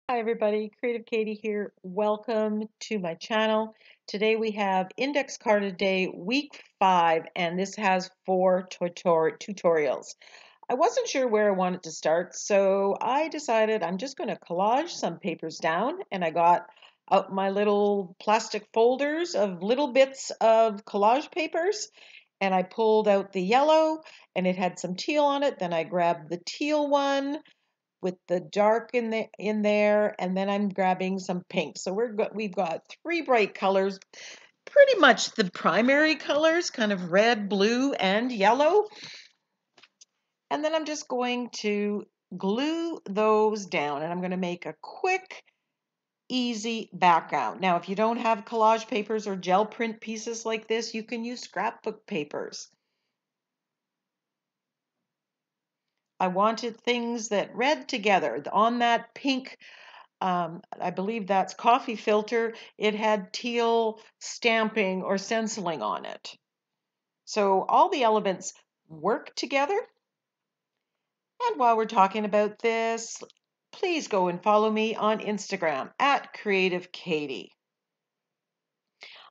Hi everybody, Creative Katie here. Welcome to my channel. Today we have Index Card a Day week 5 and this has 4 tutorials. I wasn't sure where I wanted to start, so I decided I'm just going to collage some papers down, and I got out my little plastic folders of little bits of collage papers, and I pulled out the yellow and it had some teal on it. Then I grabbed the teal one with the dark in there, and then I'm grabbing some pink. So we've got 3 bright colors, pretty much the primary colors, kind of red, blue, and yellow. And then I'm just going to glue those down, and I'm going to make a quick, easy background. Now, if you don't have collage papers or gel print pieces like this, you can use scrapbook papers. I wanted things that read together. On that pink, I believe that's coffee filter, it had teal stamping or stenciling on it. So all the elements work together. And while we're talking about this, please go and follow me on Instagram at Creative Katie.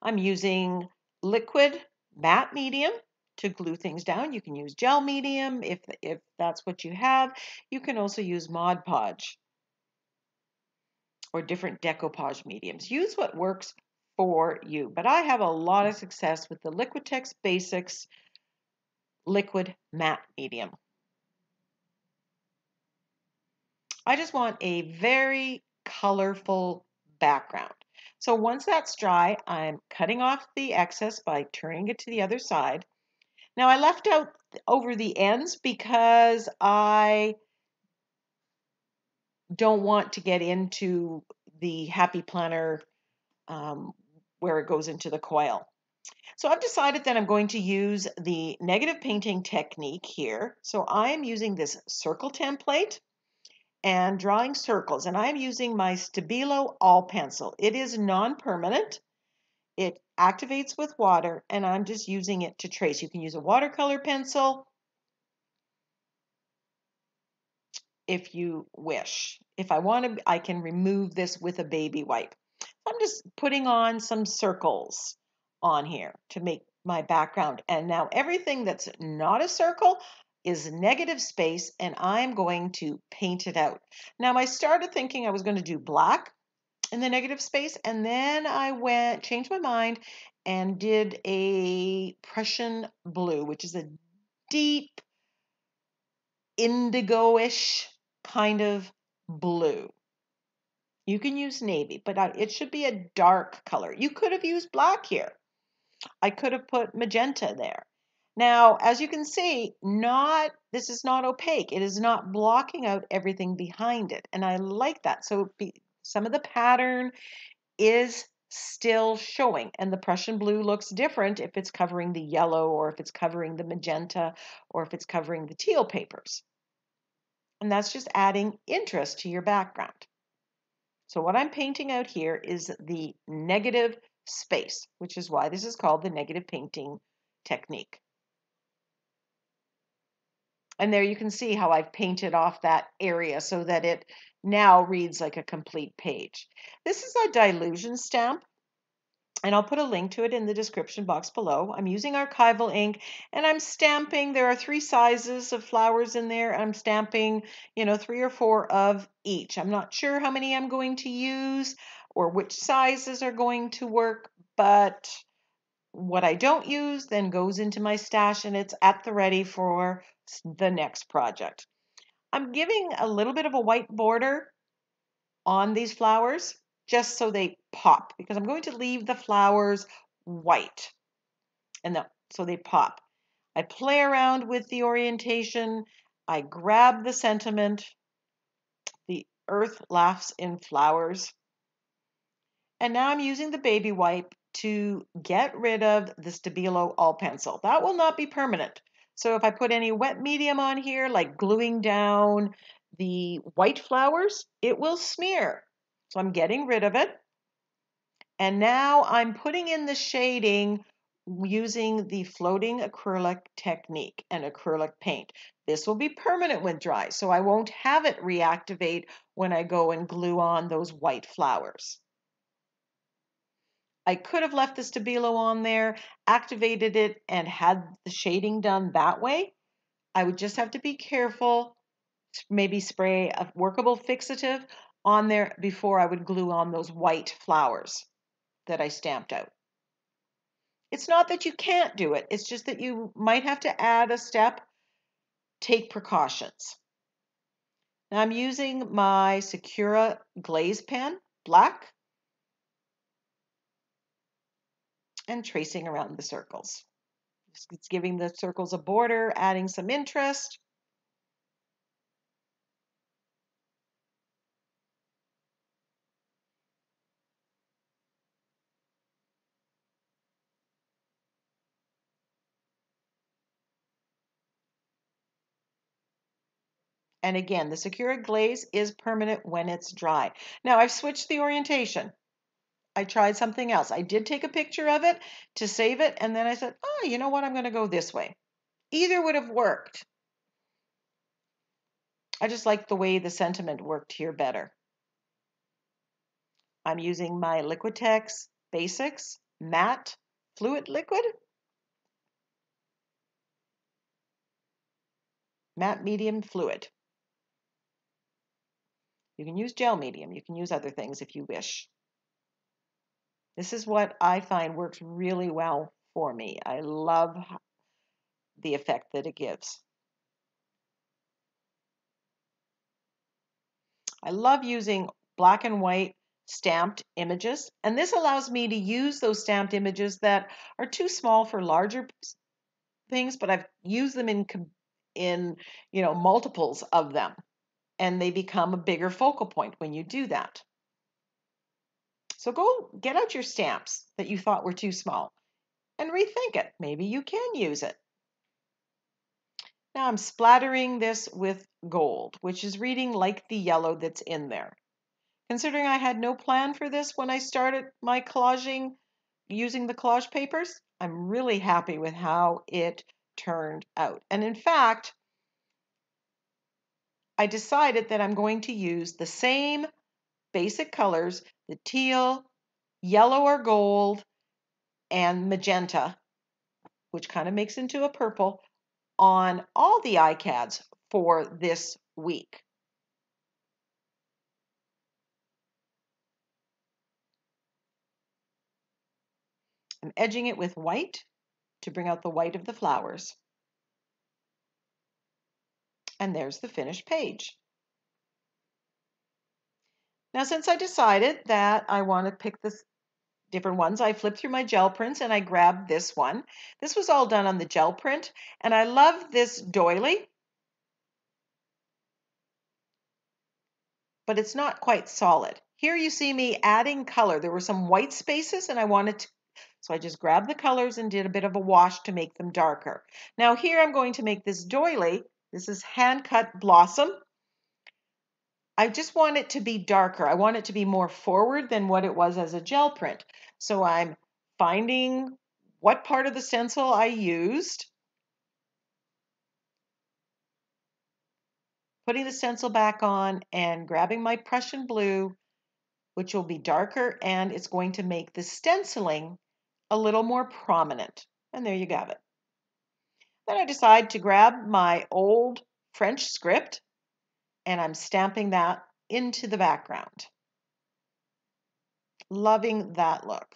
I'm using liquid matte medium to glue things down. You can use gel medium if that's what you have. You can also use Mod Podge or different decoupage mediums. Use what works for you. But I have a lot of success with the Liquitex Basics liquid matte medium. I just want a very colorful background. So once that's dry, I'm cutting off the excess by turning it to the other side. Now I left out over the ends because I don't want to get into the Happy Planner where it goes into the coil. So I've decided that I'm going to use the negative painting technique here. So I'm using this circle template and drawing circles, and I'm using my Stabilo All Pencil. It is non-permanent. It activates with water, and I'm just using it to trace. You can use a watercolor pencil if you wish. If I want to, I can remove this with a baby wipe. I'm just putting on some circles on here to make my background. And now everything that's not a circle is negative space, and I'm going to paint it out. Now I started thinking I was going to do black in the negative space, and then I changed my mind and did a Prussian blue, which is a deep indigo-ish kind of blue. You can use navy, but it should be a dark color. You could have used black here. I could have put magenta there. Now, as you can see, this is not opaque. It is not blocking out everything behind it. And I like that. So some of the pattern is still showing. And the Prussian blue looks different if it's covering the yellow, or if it's covering the magenta, or if it's covering the teal papers. And that's just adding interest to your background. So what I'm painting out here is the negative space, which is why this is called the negative painting technique. And there you can see how I've painted off that area so that it now reads like a complete page. This is a dilution stamp, and I'll put a link to it in the description box below. I'm using archival ink, and I'm stamping. There are 3 sizes of flowers in there. I'm stamping, 3 or 4 of each. I'm not sure how many I'm going to use or which sizes are going to work, but what I don't use then goes into my stash, and it's at the ready for the next project. I'm giving a little bit of a white border on these flowers just so they pop, because I'm going to leave the flowers white, and so they pop. I play around with the orientation. I grab the sentiment, the earth laughs in flowers. And now I'm using the baby wipe to get rid of the Stabilo All Pencil. That will not be permanent. So if I put any wet medium on here, like gluing down the white flowers, it will smear. So I'm getting rid of it. And now I'm putting in the shading using the floating acrylic technique and acrylic paint. This will be permanent when dry, so I won't have it reactivate when I go and glue on those white flowers. I could have left the Stabilo on there, activated it, and had the shading done that way. I would just have to be careful, maybe spray a workable fixative on there before I would glue on those white flowers that I stamped out. It's not that you can't do it, it's just that you might have to add a step, take precautions. Now I'm using my Sakura glaze pen, black, and tracing around the circles. It's giving the circles a border, adding some interest. And again, the Sakura glaze is permanent when it's dry. Now I've switched the orientation. I tried something else. I did take a picture of it to save it, and then I said, oh, you know what? I'm going to go this way. Either would have worked. I just like the way the sentiment worked here better. I'm using my Liquitex Basics Matte Fluid Liquid. Matte Medium Fluid. You can use gel medium. You can use other things if you wish. This is what I find works really well for me. I love the effect that it gives. I love using black and white stamped images, and this allows me to use those stamped images that are too small for larger things, but I've used them in multiples of them, and they become a bigger focal point when you do that. So go get out your stamps that you thought were too small and rethink it. Maybe you can use it. Now I'm splattering this with gold, which is reading like the yellow that's in there. Considering I had no plan for this when I started my collaging using the collage papers, I'm really happy with how it turned out. And in fact, I decided that I'm going to use the same basic colors, the teal, yellow or gold, and magenta, which kind of makes into a purple, on all the ICADs for this week. I'm edging it with white to bring out the white of the flowers. And there's the finished page. Now, since I decided that I want to pick the different ones, I flipped through my gel prints and I grabbed this one. This was all done on the gel print, and I love this doily, but it's not quite solid. Here you see me adding color. There were some white spaces and I wanted to, so I just grabbed the colors and did a bit of a wash to make them darker. Now here I'm going to make this doily. This is hand cut blossom. I just want it to be darker. I want it to be more forward than what it was as a gel print. So I'm finding what part of the stencil I used, putting the stencil back on and grabbing my Prussian blue, which will be darker, and it's going to make the stenciling a little more prominent. And there you have it. Then I decide to grab my old French script and I'm stamping that into the background. Loving that look.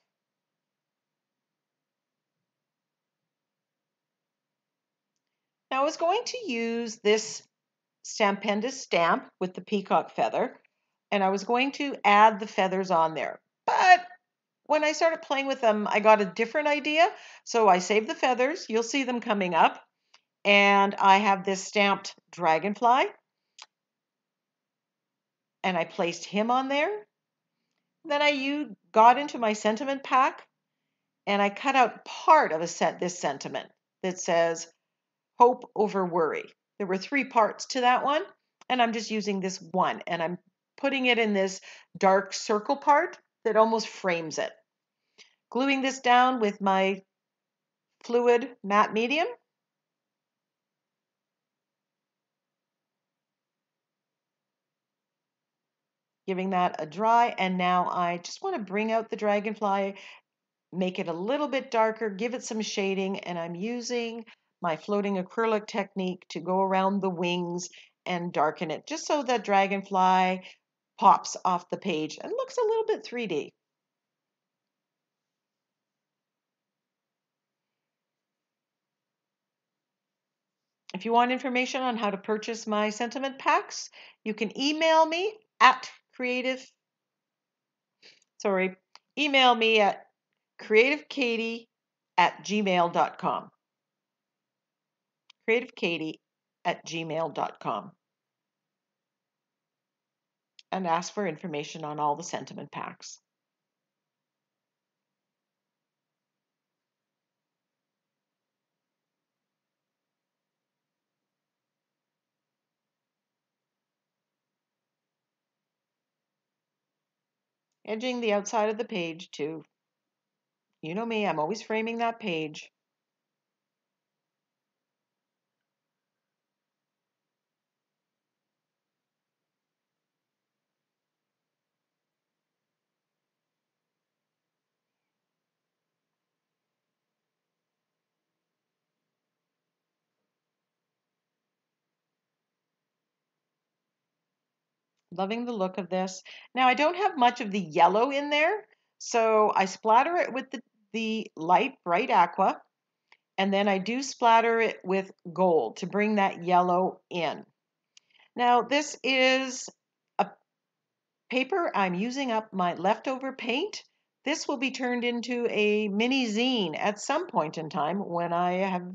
Now I was going to use this Stampendous stamp with the peacock feather, and I was going to add the feathers on there. But when I started playing with them, I got a different idea. So I saved the feathers. You'll see them coming up. And I have this stamped dragonfly. And I placed him on there. Then I got into my sentiment pack and I cut out part of this sentiment that says hope over worry. There were 3 parts to that one, and I'm just using this one, and I'm putting it in this dark circle part that almost frames it. Gluing this down with my fluid matte medium. Giving that a dry, and now I just want to bring out the dragonfly, make it a little bit darker, give it some shading, and I'm using my floating acrylic technique to go around the wings and darken it, just so that dragonfly pops off the page and looks a little bit 3D. If you want information on how to purchase my sentiment packs, you can email me at email me at creativekatie@gmail.com. creativekatie@gmail.com. And ask for information on all the sentiment packs. Edging the outside of the page too. You know me, I'm always framing that page. Loving the look of this. Now I don't have much of the yellow in there, so I splatter it with the light bright aqua, and then I do splatter it with gold to bring that yellow in. Now this is a paper. I'm using up my leftover paint. This will be turned into a mini zine at some point in time when I have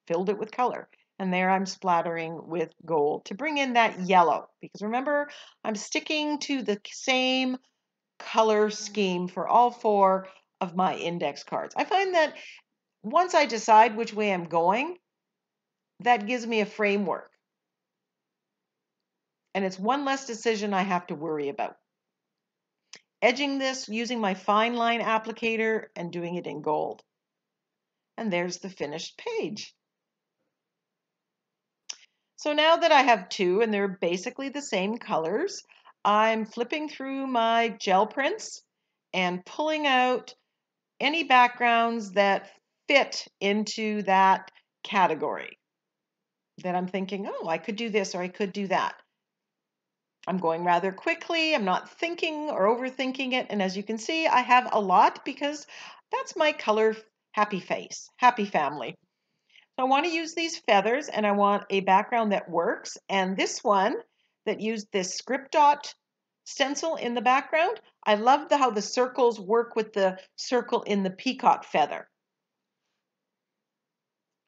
filled it with color. And there I'm splattering with gold to bring in that yellow. Because remember, I'm sticking to the same color scheme for all 4 of my index cards. I find that once I decide which way I'm going, that gives me a framework. And it's one less decision I have to worry about. Edging this using my fine line applicator and doing it in gold. And there's the finished page. So now that I have 2 and they're basically the same colors, I'm flipping through my gel prints and pulling out any backgrounds that fit into that category. That I'm thinking, oh, I could do this or I could do that. I'm going rather quickly. I'm not thinking or overthinking it. And as you can see, I have a lot because that's my color happy face, happy family. So I want to use these feathers and I want a background that works. And this one that used this script dot stencil in the background, I love how the circles work with the circle in the peacock feather.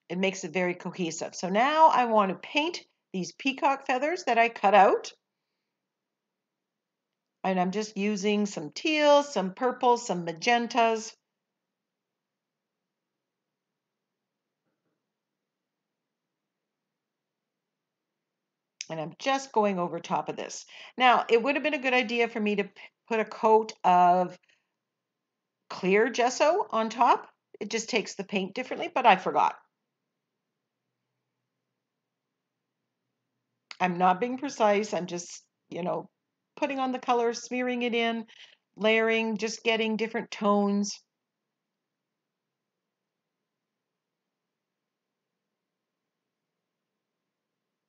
It makes it very cohesive. So now I want to paint these peacock feathers that I cut out. And I'm just using some teals, some purples, some magentas. And I'm just going over top of this. Now, it would have been a good idea for me to put a coat of clear gesso on top. It just takes the paint differently, but I forgot. I'm not being precise. I'm just, putting on the color, smearing it in, layering, just getting different tones.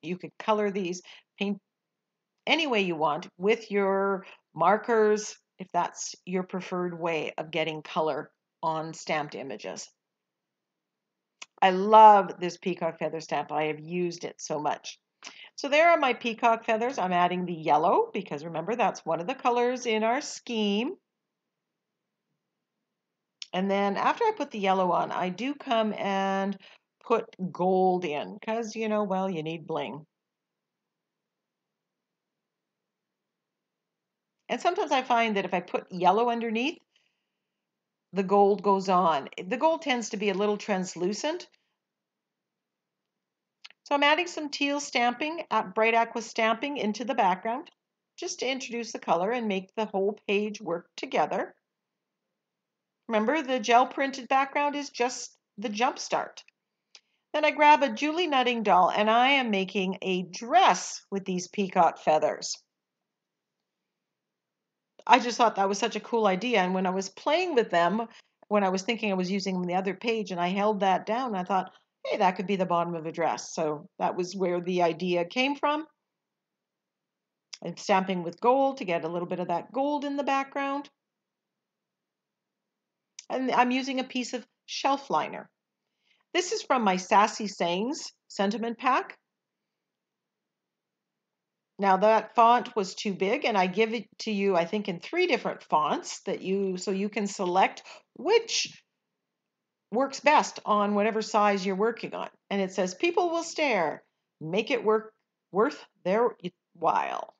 You could color these, paint any way you want with your markers, if that's your preferred way of getting color on stamped images. I love this peacock feather stamp. I have used it so much. So there are my peacock feathers. I'm adding the yellow because remember that's one of the colors in our scheme. And then after I put the yellow on, I do come and put gold in because, well, you need bling. And sometimes I find that if I put yellow underneath, the gold goes on. The gold tends to be a little translucent. So I'm adding some teal stamping, bright aqua stamping into the background, just to introduce the color and make the whole page work together. Remember, the gel printed background is just the jump start. Then I grab a Julie Nutting doll and I am making a dress with these peacock feathers. I just thought that was such a cool idea. And when I was playing with them, when I was thinking I was using them on the other page and I held that down, I thought, hey, that could be the bottom of a dress. So that was where the idea came from. I'm stamping with gold to get a little bit of that gold in the background. And I'm using a piece of shelf liner. This is from my Sassy Sayings sentiment pack. Now that font was too big and I give it to you, I think, in 3 different fonts so you can select which works best on whatever size you're working on. And it says, people will stare, make it worth their while.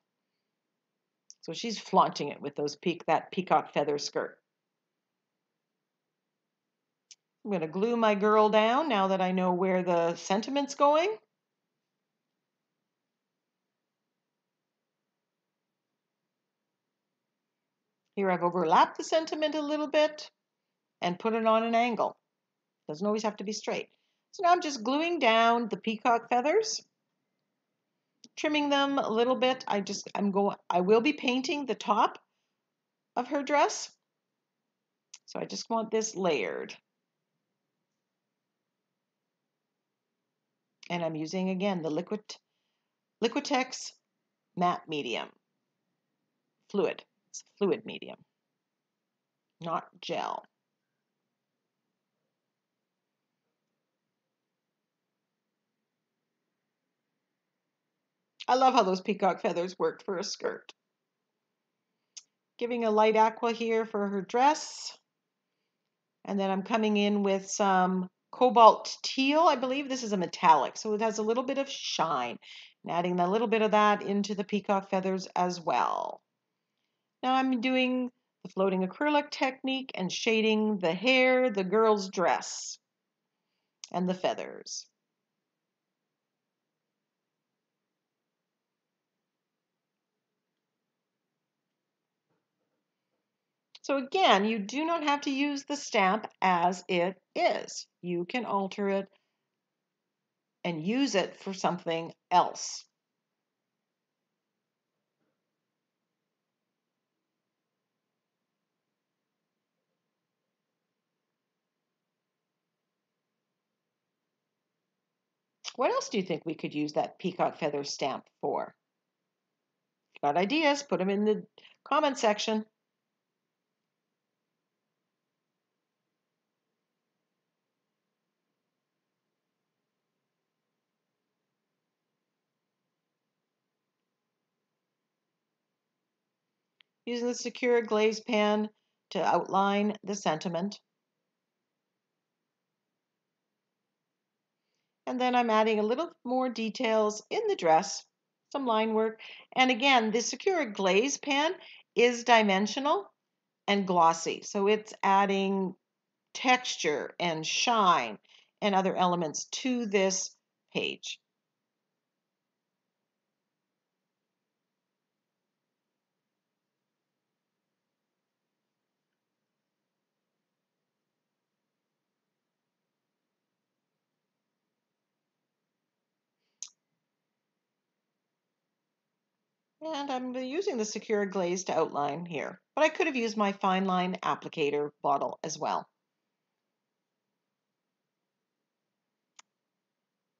So she's flaunting it with that peacock feather skirt. I'm going to glue my girl down now that I know where the sentiment's going. Here I've overlapped the sentiment a little bit and put it on an angle. Doesn't always have to be straight. So now I'm just gluing down the peacock feathers, trimming them a little bit. I will be painting the top of her dress. So I just want this layered. And I'm using, again, the Liquitex matte medium. Fluid. It's fluid medium, not gel. I love how those peacock feathers worked for a skirt. Giving a light aqua here for her dress. And then I'm coming in with some cobalt teal. I believe this is a metallic, so it has a little bit of shine. And adding a little bit of that into the peacock feathers as well. Now I'm doing the floating acrylic technique and shading the hair, the girl's dress, and the feathers. So again, you do not have to use the stamp as it is. You can alter it and use it for something else. What else do you think we could use that peacock feather stamp for? Got ideas? Put them in the comment section. Using the secure glaze pen to outline the sentiment. And then I'm adding a little more details in the dress, some line work. And again, the secure glaze pen is dimensional and glossy. So it's adding texture and shine and other elements to this page. And I'm using the secure glaze to outline here, but I could have used my fine line applicator bottle as well.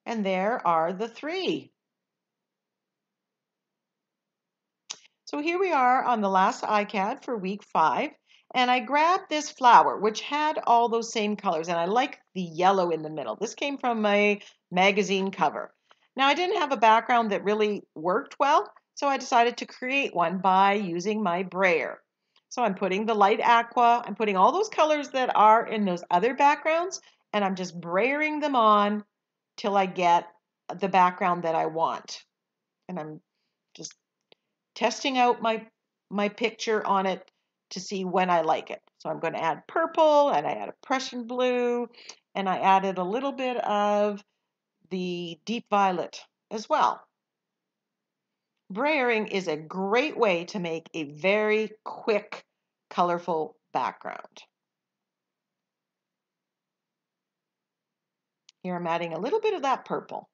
And there are the 3. So here we are on the last ICAD for week 5. And I grabbed this flower, which had all those same colors. And I like the yellow in the middle. This came from a magazine cover. Now, I didn't have a background that really worked well, so I decided to create one by using my Brayer. So I'm putting the light aqua, I'm putting all those colors that are in those other backgrounds, and I'm just brayering them on till I get the background that I want. And I'm just testing out my picture on it to see when I like it. So I'm going to add purple, and I add a Prussian blue, and I added a little bit of the deep violet as well. Brayering is a great way to make a very quick, colorful background. Here I'm adding a little bit of that purple.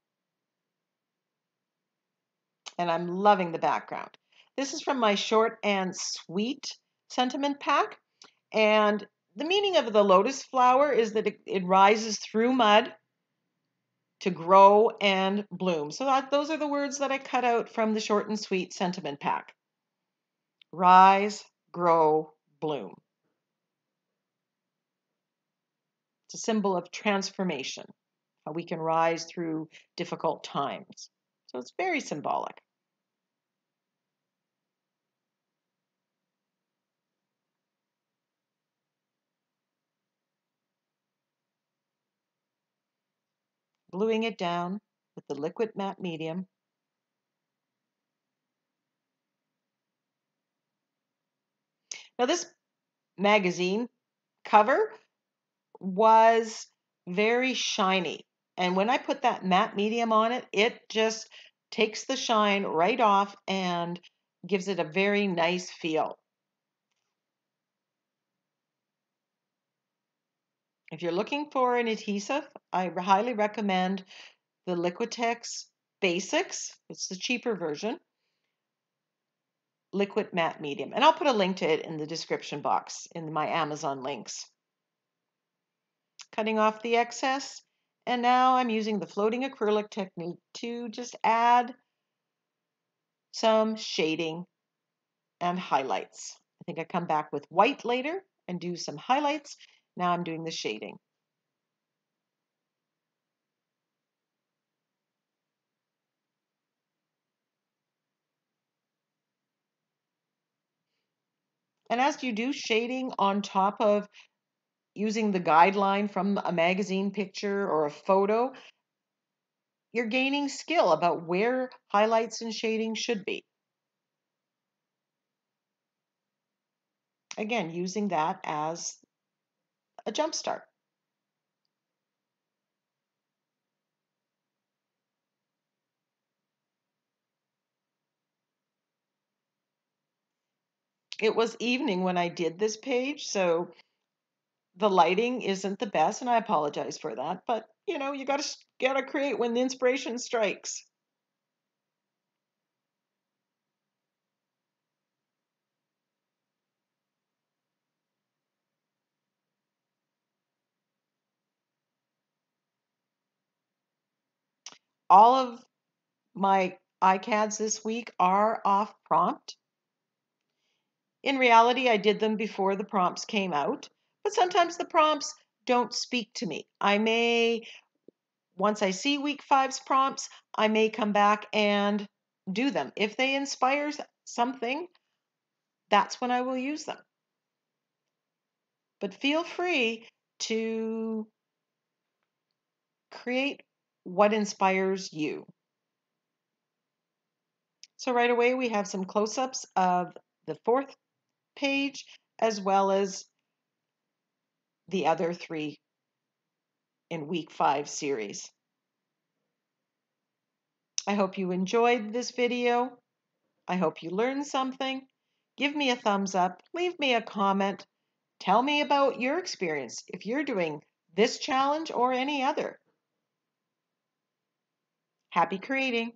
And I'm loving the background. This is from my short and sweet sentiment pack. And the meaning of the lotus flower is that it rises through mud to grow and bloom. So those are the words that I cut out from the short and sweet sentiment pack. Rise, grow, bloom. It's a symbol of transformation, how we can rise through difficult times. So it's very symbolic. Gluing it down with the liquid matte medium. Now this magazine cover was very shiny. And when I put that matte medium on it, it just takes the shine right off and gives it a very nice feel. If you're looking for an adhesive, I highly recommend the Liquitex Basics. It's the cheaper version. Liquid matte medium. And I'll put a link to it in the description box in my Amazon links. Cutting off the excess. And now I'm using the floating acrylic technique to just add some shading and highlights. I think I come back with white later and do some highlights. Now I'm doing the shading. And as you do shading on top of using the guideline from a magazine picture or a photo, you're gaining skill about where highlights and shading should be. Again, using that as a jump start. It was evening when I did this page, so the lighting isn't the best, and I apologize for that, but you know, you gotta create when the inspiration strikes. All of my ICADs this week are off prompt. In reality, I did them before the prompts came out, but sometimes the prompts don't speak to me. Once I see week 5's prompts, I may come back and do them. If they inspire something, that's when I will use them. But feel free to create what inspires you. So right away we have some close-ups of the 4th page as well as the other 3 in week 5 series. I hope you enjoyed this video. I hope you learned something. Give me a thumbs up, leave me a comment, tell me about your experience if you're doing this challenge or any other. Happy creating!